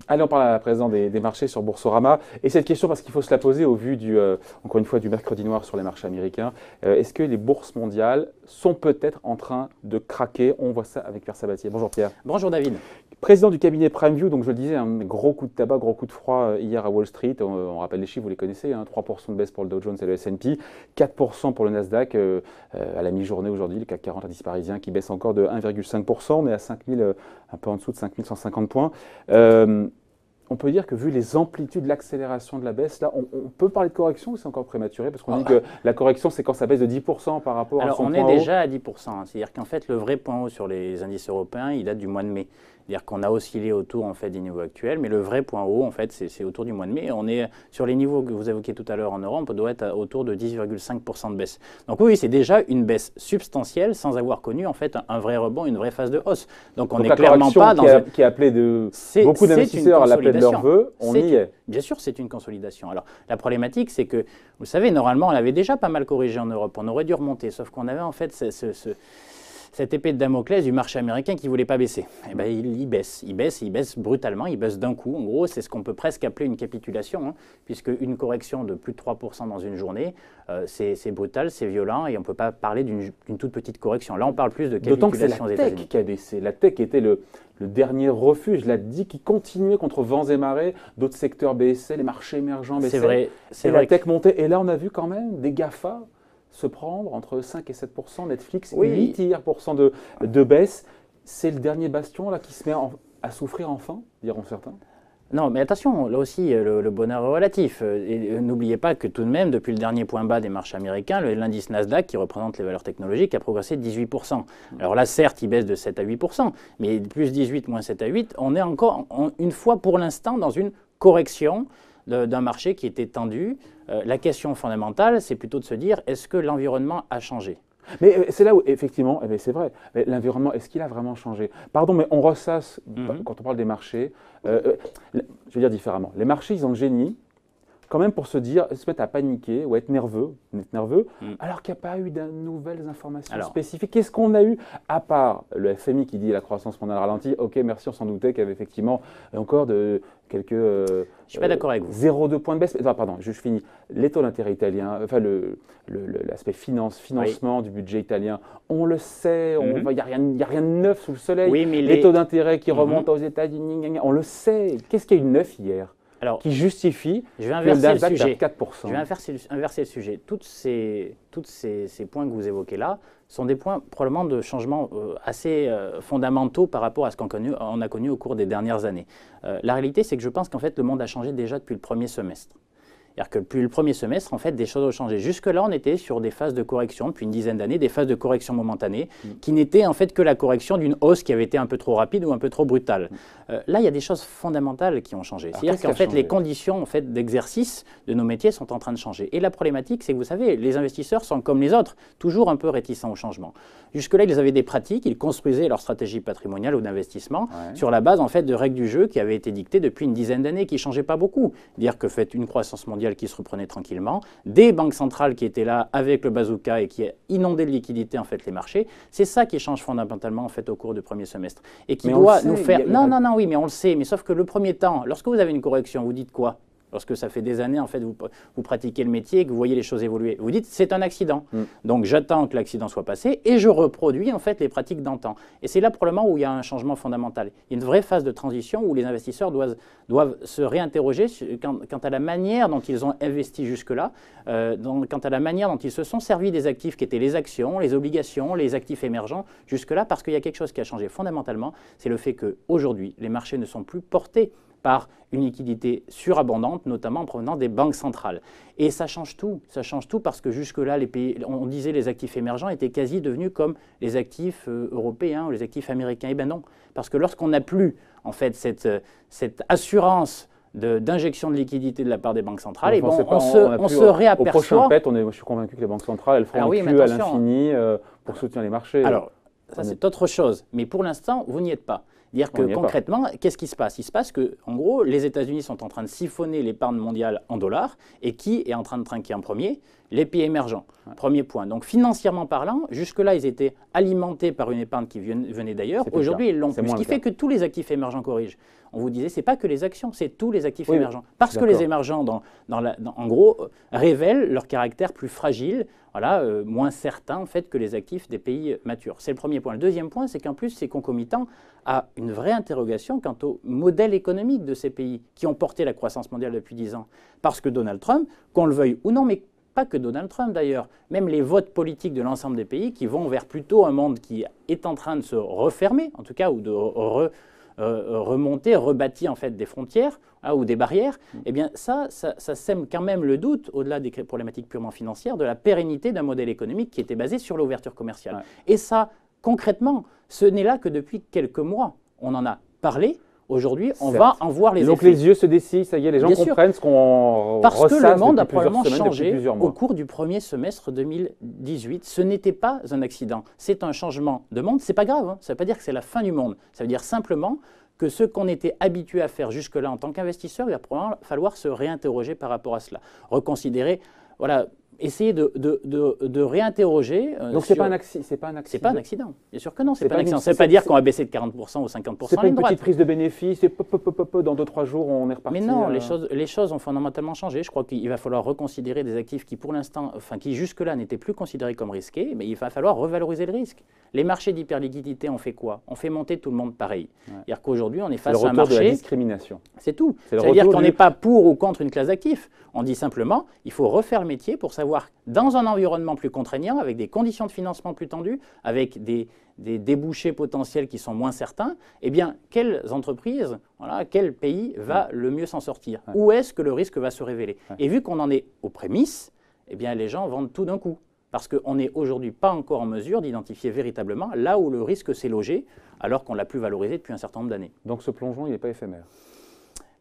Allez, on parle à présent des marchés sur Boursorama. Et cette question, parce qu'il faut se la poser au vu, encore une fois, du mercredi noir sur les marchés américains. Est-ce que les bourses mondiales sont peut-être en train de craquer? On voit ça avec Pierre Sabatier. Bonjour Pierre. Bonjour David. Président du cabinet PrimeView, donc je le disais, un gros coup de tabac, gros coup de froid hier à Wall Street. On rappelle les chiffres, vous les connaissez, 3% de baisse pour le Dow Jones et le S&P, 4% pour le Nasdaq à la mi-journée aujourd'hui, le CAC 40 indice parisien qui baisse encore de 1,5%. On est à 5000, un peu en dessous de 5150 points. On peut dire que vu les amplitudes, l'accélération de la baisse, là, on peut parler de correction ou c'est encore prématuré? Parce qu'on dit que la correction, c'est quand ça baisse de 10% par rapport à son point haut. Alors, on est déjà à 10%. C'est-à-dire qu'en fait, le vrai point haut sur les indices européens, il date du mois de mai. C'est-à-dire qu'on a oscillé autour en fait, des niveaux actuels, mais le vrai point haut, en fait, c'est autour du mois de mai. On est sur les niveaux que vous évoquiez tout à l'heure en Europe, on doit être autour de 10,5% de baisse. Donc oui, c'est déjà une baisse substantielle sans avoir connu en fait un vrai rebond, une vraie phase de hausse. Donc on n'est clairement pas dans qui a appelé beaucoup d'investisseurs à l'appel de leur vœu, on y est. Bien sûr, c'est une consolidation. Alors la problématique, c'est que, vous savez, normalement, on avait déjà pas mal corrigé en Europe. On aurait dû remonter, sauf qu'on avait en fait cette épée de Damoclès du marché américain qui ne voulait pas baisser. Eh ben, il baisse brutalement, il baisse d'un coup. En gros, c'est ce qu'on peut presque appeler une capitulation, puisque une correction de plus de 3% dans une journée, c'est brutal, c'est violent, et on ne peut pas parler d'une toute petite correction. Là, on parle plus de capitulation aux États-Unis. D'autant que c'est la tech qui a baissé. La tech était le dernier refuge, l'a dit, qui continuait contre vents et marées. D'autres secteurs baissaient, les marchés émergents baissaient. C'est vrai. La tech montait. Et là, on a vu quand même des GAFA se prendre entre 5 et 7%, Netflix, 8% de baisse. C'est le dernier bastion là, qui se met à souffrir enfin, diront certains. Non, mais attention, là aussi, le bonheur est relatif. N'oubliez pas que tout de même, depuis le dernier point bas des marchés américains, l'indice Nasdaq, qui représente les valeurs technologiques, a progressé de 18%. Alors là, certes, il baisse de 7 à 8%, mais plus 18, moins 7 à 8, on est encore, une fois pour l'instant, dans une correction d'un marché qui était tendu. La question fondamentale, c'est plutôt de se dire, est-ce que l'environnement a changé? Mais c'est là où, effectivement, c'est vrai, l'environnement, est-ce qu'il a vraiment changé? Pardon, mais on ressasse, quand on parle des marchés, je vais dire différemment. Les marchés, ils ont le génie, quand même pour se mettre à paniquer ou être nerveux, alors qu'il n'y a pas eu de nouvelles informations spécifiques. Qu'est-ce qu'on a eu, à part le FMI qui dit la croissance mondiale ralentit? Ok, merci, on s'en doutait qu'il y avait effectivement encore quelques... je ne suis pas d'accord avec vous. 0,2 points de baisse. Pardon, je finis. Les taux d'intérêt italiens, enfin l'aspect financement du budget italien, on le sait, il n'y a rien de neuf sous le soleil. Oui, mais les taux d'intérêt qui remontent aux États-Unis, on le sait. Qu'est-ce qu'il y a eu de neuf hier qui justifie que le Nasdaq perd 4%? Je vais inverser le sujet. Tous ces points que vous évoquez là sont des points probablement de changement assez fondamentaux par rapport à ce qu'on a connu au cours des dernières années. La réalité, c'est que je pense qu'en fait, le monde a changé déjà depuis le premier semestre. C'est-à-dire que depuis le premier semestre, en fait, des choses ont changé. Jusque-là, on était sur des phases de correction depuis une dizaine d'années, des phases de correction momentanées, qui n'étaient en fait que la correction d'une hausse qui avait été un peu trop rapide ou un peu trop brutale. Là, il y a des choses fondamentales qui ont changé. C'est-à-dire qu'en fait, les conditions en fait, d'exercice de nos métiers sont en train de changer. Et la problématique, c'est que vous savez, les investisseurs sont comme les autres, toujours un peu réticents au changement. Jusque-là, ils avaient des pratiques, ils construisaient leur stratégie patrimoniale ou d'investissement sur la base en fait, de règles du jeu qui avaient été dictées depuis une dizaine d'années, qui ne changeaient pas beaucoup. Dire que faites une croissance mondiale qui se reprenait tranquillement, des banques centrales qui étaient là avec le bazooka et qui inondaient de liquidités en fait les marchés, c'est ça qui change fondamentalement en fait au cours du premier semestre et qui doit nous faire oui, mais on le sait, mais sauf que le premier temps, lorsque vous avez une correction, vous dites quoi? Lorsque ça fait des années, en fait, vous pratiquez le métier et que vous voyez les choses évoluer. Vous dites, c'est un accident. Donc, j'attends que l'accident soit passé et je reproduis, en fait, les pratiques d'antan. Et c'est là, probablement, où il y a un changement fondamental. Il y a une vraie phase de transition où les investisseurs doivent se réinterroger quant à la manière dont ils ont investi jusque-là, quant à la manière dont ils se sont servis des actifs qui étaient les actions, les obligations, les actifs émergents jusque-là, parce qu'il y a quelque chose qui a changé fondamentalement, c'est le fait qu'aujourd'hui, les marchés ne sont plus portés par une liquidité surabondante, notamment en provenance des banques centrales. Et ça change tout parce que jusque-là, les pays, on disait les actifs émergents étaient quasi devenus comme les actifs européens ou les actifs américains. Eh bien non, parce que lorsqu'on n'a plus en fait cette assurance d'injection de liquidité de la part des banques centrales, et on se réaperçoit... Au prochain PET, je suis convaincu que les banques centrales, elles feront un cul à l'infini pour soutenir les marchés. Alors, ça c'est autre chose, mais pour l'instant, vous n'y êtes pas. Dire que concrètement, qu'est-ce qui se passe? Il se passe que, en gros, les États-Unis sont en train de siphonner l'épargne mondiale en dollars. Et qui est en train de trinquer en premier? les pays émergents. Premier point. Donc financièrement parlant, jusque-là, ils étaient alimentés par une épargne qui venait d'ailleurs. Aujourd'hui, ils l'ont plus. Ce qui fait que tous les actifs émergents corrigent. On vous disait, ce n'est pas que les actions, c'est tous les actifs émergents. Parce que les émergents, en gros, révèlent leur caractère plus fragile, voilà, moins certain en fait que les actifs des pays matures. C'est le premier point. Le deuxième point, c'est qu'en plus, c'est concomitant à une vraie interrogation quant au modèle économique de ces pays qui ont porté la croissance mondiale depuis 10 ans. Parce que Donald Trump, qu'on le veuille ou non, mais pas que Donald Trump d'ailleurs, même les votes politiques de l'ensemble des pays qui vont vers plutôt un monde qui est en train de se refermer, en tout cas, ou de remonter, rebâtir en fait des frontières ou des barrières, eh bien ça sème quand même le doute, au-delà des problématiques purement financières, de la pérennité d'un modèle économique qui était basé sur l'ouverture commerciale. Ouais. Et ça, concrètement, ce n'est là que depuis quelques mois. On en a parlé. Aujourd'hui, on va en voir les effets. Donc les yeux se dessinent, ça y est, les gens comprennent ce qu'on ressasse. Parce que le monde a probablement changé au cours du premier semestre 2018. Ce n'était pas un accident, c'est un changement de monde. Ce n'est pas grave, hein. Ça ne veut pas dire que c'est la fin du monde. Ça veut dire simplement que ce qu'on était habitué à faire jusque-là en tant qu'investisseur, il va probablement falloir se réinterroger par rapport à cela. Reconsidérer, voilà, essayer de réinterroger. Donc c'est pas un accident. C'est pas un accident. Bien sûr que non, c'est pas un accident. Ça ne veut pas dire qu'on va baisser de 40% ou 50%. C'est pas une petite prise de bénéfice. Et dans 2-3 jours on est reparti. Mais non, les choses ont fondamentalement changé. Je crois qu'il va falloir reconsidérer des actifs qui pour l'instant, enfin qui jusque-là n'étaient plus considérés comme risqués. Mais il va falloir revaloriser le risque. Les marchés d'hyperliquidité ont fait quoi? On fait monter tout le monde pareil. C'est-à-dire qu'aujourd'hui on est face à un marché. De la discrimination. C'est tout. C'est-à-dire qu'on n'est pas pour ou contre une classe d'actifs. On dit simplement, il faut refaire le métier pour savoir, dans un environnement plus contraignant, avec des conditions de financement plus tendues, avec des débouchés potentiels qui sont moins certains, eh bien, quelles entreprises, voilà, quel pays va le mieux s'en sortir? Où est-ce que le risque va se révéler? Et vu qu'on en est aux prémices, eh bien, les gens vendent tout d'un coup. Parce qu'on n'est aujourd'hui pas encore en mesure d'identifier véritablement là où le risque s'est logé, alors qu'on l'a plus valorisé depuis un certain nombre d'années. Donc ce plongeon, il n'est pas éphémère?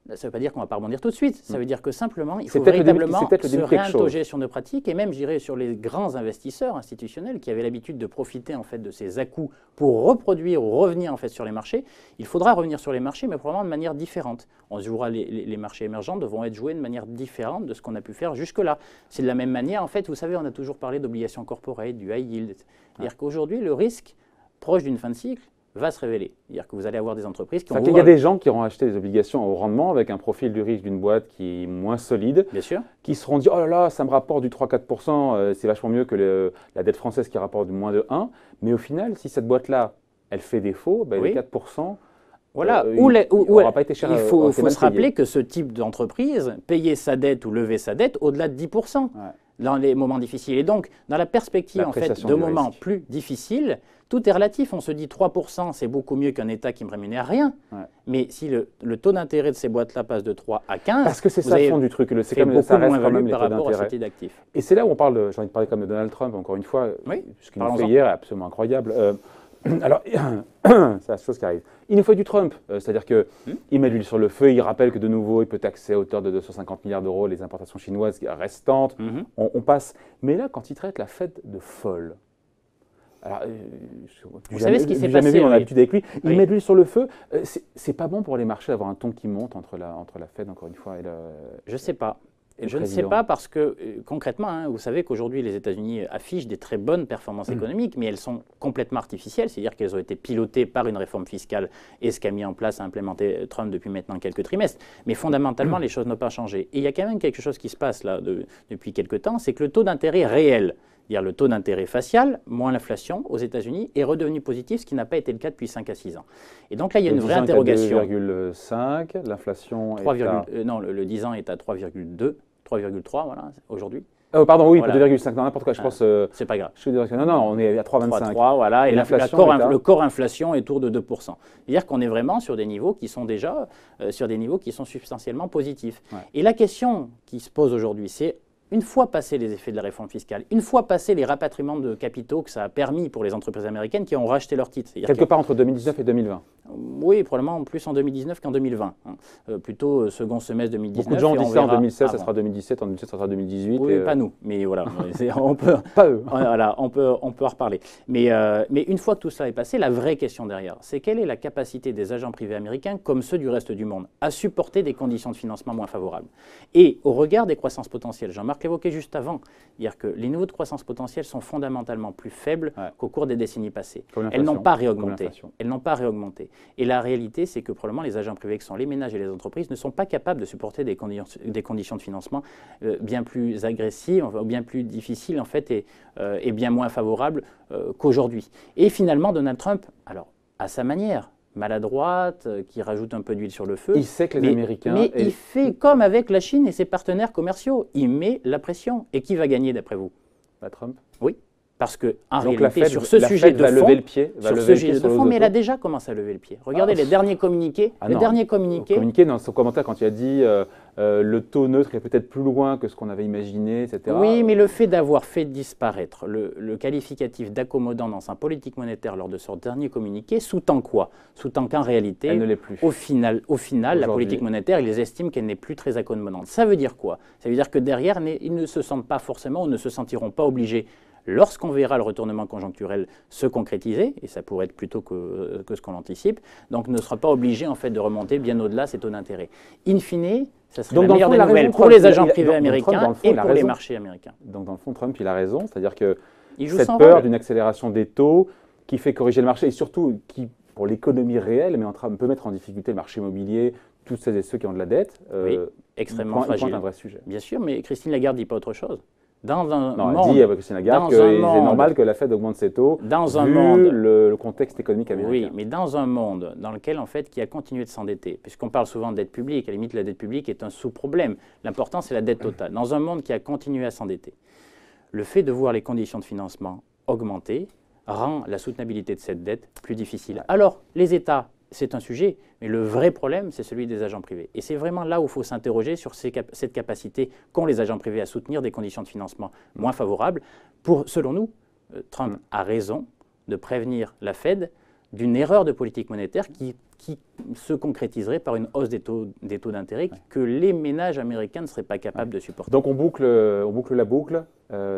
Ça ne veut pas dire qu'on ne va pas rebondir tout de suite. Ça veut dire que simplement, il faut véritablement se réinterroger sur nos pratiques et même, je dirais, sur les grands investisseurs institutionnels qui avaient l'habitude de profiter en fait de ces à-coups pour reproduire ou revenir en fait sur les marchés. Il faudra revenir sur les marchés, mais probablement de manière différente. On se jouera, les marchés émergents devront être joués de manière différente de ce qu'on a pu faire jusque-là. C'est de la même manière, en fait, vous savez, on a toujours parlé d'obligations corporate, du high yield. C'est-à-dire qu'aujourd'hui, le risque proche d'une fin de cycle va se révéler. C'est-à-dire que vous allez avoir des entreprises qui ont... Il y a des gens qui auront acheté des obligations au rendement avec un profil du risque d'une boîte qui est moins solide, bien sûr, qui se seront dit « Oh là là, ça me rapporte du 3-4%, c'est vachement mieux que la dette française qui rapporte du moins de 1%. » Mais au final, si cette boîte-là, elle fait défaut, ben les 4%, voilà. n'aura pas été cher. Il faut se rappeler que ce type d'entreprise, payer sa dette ou lever sa dette au-delà de 10%. Dans les moments difficiles. Et donc, dans la perspective en fait, de moments plus difficiles, tout est relatif. On se dit 3%, c'est beaucoup mieux qu'un État qui ne me rémunère rien. Mais si le taux d'intérêt de ces boîtes-là passe de 3 à 15, parce que c'est ça le fond du truc, c'est comme ça reste quand même les taux d'intérêt. Et c'est là où on parle, j'ai envie de parler comme de Donald Trump, encore une fois, ce qu'il nous fait hier est absolument incroyable. Alors, c'est la chose qui arrive. Il nous faut du Trump, c'est-à-dire qu'il met de l'huile sur le feu, il rappelle que de nouveau, il peut taxer à hauteur de 250 milliards d'euros les importations chinoises restantes. On passe. Mais là, quand il traite la Fed de folle, alors, vous savez ce qui s'est passé? Jamais vu mon habitude avec lui. Il met de l'huile sur le feu. C'est pas bon pour les marchés d'avoir un ton qui monte entre la Fed, encore une fois, et le. Je sais pas. Je ne sais pas parce que, concrètement, vous savez qu'aujourd'hui, les États-Unis affichent des très bonnes performances économiques, mais elles sont complètement artificielles, c'est-à-dire qu'elles ont été pilotées par une réforme fiscale et ce qu'a mis en place, implémenté Trump depuis maintenant quelques trimestres. Mais fondamentalement, les choses n'ont pas changé. Et il y a quand même quelque chose qui se passe là depuis quelques temps, c'est que le taux d'intérêt réel, c'est-à-dire le taux d'intérêt facial, moins l'inflation aux États-Unis, est redevenu positif, ce qui n'a pas été le cas depuis 5 à 6 ans. Et donc là, il y a une vraie interrogation. 2,5, l'inflation non, le 10 ans est à 3,2, 3,3 voilà, aujourd'hui. Oh, pardon, oui, voilà. 2,5, non, n'importe quoi, je pense. C'est pas grave. Non, on est à 3,25. 3,3, voilà, et le corps inflation est autour de 2%. C'est-à-dire qu'on est vraiment sur des niveaux qui sont déjà substantiellement positifs. Et la question qui se pose aujourd'hui, c'est une fois passés les effets de la réforme fiscale, une fois passés les rapatriements de capitaux que ça a permis pour les entreprises américaines qui ont racheté leurs titres. Quelque part entre 2019 et 2020. Oui, probablement plus en 2019 qu'en 2020. Plutôt second semestre 2019. Beaucoup de gens disent ça en 2016, ça sera 2017, en 2017, ça sera 2018. Oui, pas nous, mais voilà. On peut, pas eux. Voilà, on peut en reparler. Mais une fois que tout ça est passé, la vraie question derrière, c'est quelle est la capacité des agents privés américains, comme ceux du reste du monde, à supporter des conditions de financement moins favorables. Et au regard des croissances potentielles, Jean-Marc l'évoquais juste avant, c'est-à-dire que les niveaux de croissance potentielle sont fondamentalement plus faibles qu'au cours des décennies passées. Elles n'ont pas réaugmenté. Elles n'ont pas réaugmenté. Et la réalité, c'est que probablement les agents privés, qui sont les ménages et les entreprises, ne sont pas capables de supporter des conditions de financement bien plus agressives, bien plus difficiles en fait, et bien moins favorables qu'aujourd'hui. Et finalement, Donald Trump, alors à sa manière, maladroite, qui rajoute un peu d'huile sur le feu. Il sait que les Américains... Mais il fait comme avec la Chine et ses partenaires commerciaux. Il met la pression. Et qui va gagner d'après vous? Pas Trump. Oui. Parce qu'en réalité, la Fed, sur ce sujet de fond, lever le pied, mais elle a déjà commencé à lever le pied. Regardez les derniers communiqués. Communiqué dans son commentaire quand il a dit le taux neutre est peut-être plus loin que ce qu'on avait imaginé, etc. Oui, mais le fait d'avoir fait disparaître le qualificatif d'accommodant dans sa politique monétaire lors de son dernier communiqué sous-tend quoi? Sous-tend qu'en réalité, elle ne l'est plus. Au final la politique monétaire, ils estiment qu'elle n'est plus très accommodante. Ça veut dire quoi? Ça veut dire que derrière, ils ne se sentent pas forcément, ou ne se sentiront pas obligés, lorsqu'on verra le retournement conjoncturel se concrétiser, et ça pourrait être plus tôt que ce qu'on anticipe, donc ne sera pas obligé en fait de remonter bien au-delà ces taux d'intérêt. In fine, ça serait la meilleure des nouvelles pour les agents privés américains et pour les marchés américains. Donc dans le fond, Trump, il a raison, c'est-à-dire que cette peur d'une accélération des taux qui fait corriger le marché, et surtout qui, pour l'économie réelle, peut mettre en difficulté le marché immobilier, toutes celles et ceux qui ont de la dette, extrêmement fragile. C'est un vrai sujet. Bien sûr, mais Christine Lagarde ne dit pas autre chose. Dans un non, monde, elle dit avec Christine Lagarde que c'est normal que la Fed augmente ses taux vu le contexte économique américain. Oui, mais dans un monde dans lequel, en fait, qui a continué de s'endetter, puisqu'on parle souvent de dette publique, à la limite, la dette publique est un sous-problème. L'important, c'est la dette totale. Dans un monde qui a continué à s'endetter, le fait de voir les conditions de financement augmenter rend la soutenabilité de cette dette plus difficile. Alors, les États, c'est un sujet, mais le vrai problème, c'est celui des agents privés. Et c'est vraiment là où il faut s'interroger sur cette capacité qu'ont les agents privés à soutenir des conditions de financement moins favorables. Selon nous, Trump a raison de prévenir la Fed d'une erreur de politique monétaire qui se concrétiserait par une hausse des taux d'intérêt que les ménages américains ne seraient pas capables de supporter. Donc on boucle la boucle,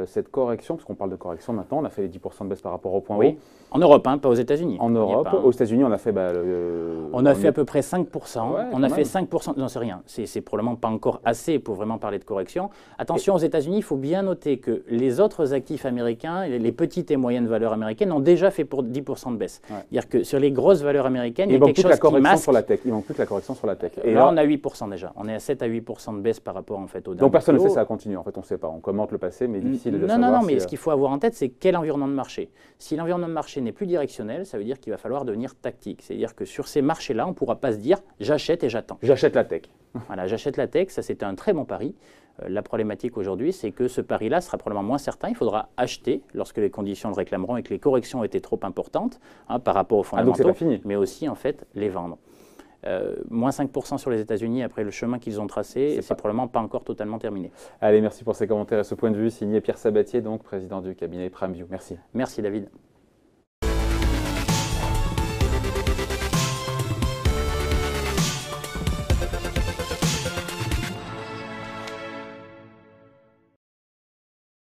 cette correction, parce qu'on parle de correction maintenant, on a fait les 10% de baisse par rapport au point haut. En Europe, pas aux États-Unis. En Europe, aux États-Unis, on a fait... on a fait à peu près 5%. Ouais, on a fait 5%, non c'est rien, c'est probablement pas encore assez pour vraiment parler de correction. Attention, aux États-Unis, il faut bien noter que les autres actifs américains, les petites et moyennes valeurs américaines, ont déjà fait pour 10% de baisse. C'est-à-dire que sur les grosses valeurs américaines, il y a quelque chose qui masque. Il manque plus que la correction sur la tech. Et là, on a 8% déjà. On est à 7 à 8% de baisse par rapport en fait, au dernier. Donc personne ne sait ça continue. En fait, on ne sait pas. On commente le passé, mais difficile de savoir. Non, mais ce qu'il faut avoir en tête, c'est quel environnement de marché. Si l'environnement de marché n'est plus directionnel, ça veut dire qu'il va falloir devenir tactique. C'est-à-dire que sur ces marchés-là, on ne pourra pas se dire j'achète et j'attends. J'achète la tech. Voilà, j'achète la tech, ça c'était un très bon pari. La problématique aujourd'hui, c'est que ce pari-là sera probablement moins certain. Il faudra acheter lorsque les conditions le réclameront et que les corrections ont été trop importantes par rapport aux fondamentaux, donc c'est pas fini. Mais aussi en fait les vendre. Moins 5% sur les États-Unis après le chemin qu'ils ont tracé, c'est probablement pas encore totalement terminé. Allez, merci pour ces commentaires et ce point de vue signé Pierre Sabatier, donc président du cabinet PrimeView. Merci. Merci David.